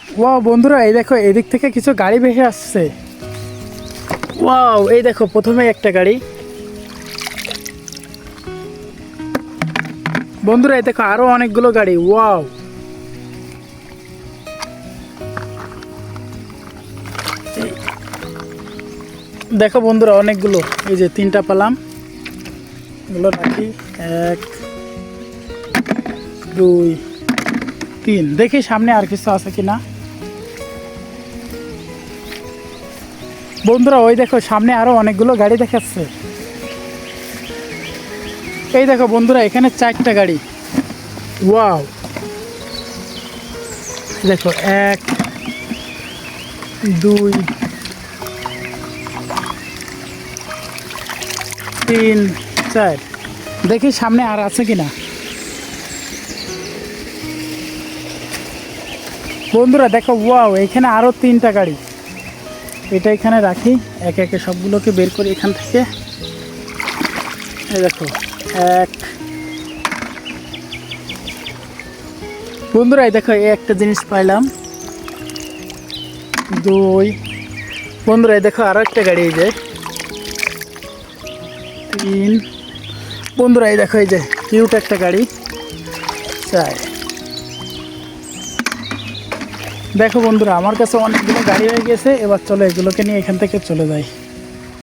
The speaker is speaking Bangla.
ওয়াও বন্ধুরা, এই দেখো এদিক থেকে কিছু গাড়ি ভেসে আসছে। ওয়াও, এই দেখো প্রথমে একটা গাড়ি। বন্ধুরা এই দেখো আরো অনেকগুলো গাড়ি। ওয়াও, দেখো বন্ধুরা অনেকগুলো। এই যে 3টা পেলাম, এগুলো রাখি। 1 2 3, দেখি সামনে আর কিছু আছে কিনা। বন্ধুরা ওই দেখো সামনে আরো অনেকগুলো গাড়ি দেখাচ্ছে। এই দেখো বন্ধুরা এখানে 4টা গাড়ি। ওয়াও, দেখো 1 2 3 4, দেখি সামনে আর আছে কিনা। বন্ধুরা দেখো, ওয়াও এখানে আরো 3টা গাড়ি। এটা এখানে রাখি, একে একে সবগুলোকে বের করি এখান থেকে। এই দেখো 1। বন্ধুরা এই দেখো এই একটা জিনিস পাইলাম। 2। বন্ধুরা এই দেখো আরো একটা গাড়ি। এই যে 3। বন্ধুরা এই দেখো এই যে কিউট একটা গাড়ি। 4। দেখো বন্ধুরা আমার কাছে অনেকগুলো গাড়ি হয়ে গেছে। এবার চলো এগুলোকে নিয়ে এখান থেকে চলে যাই।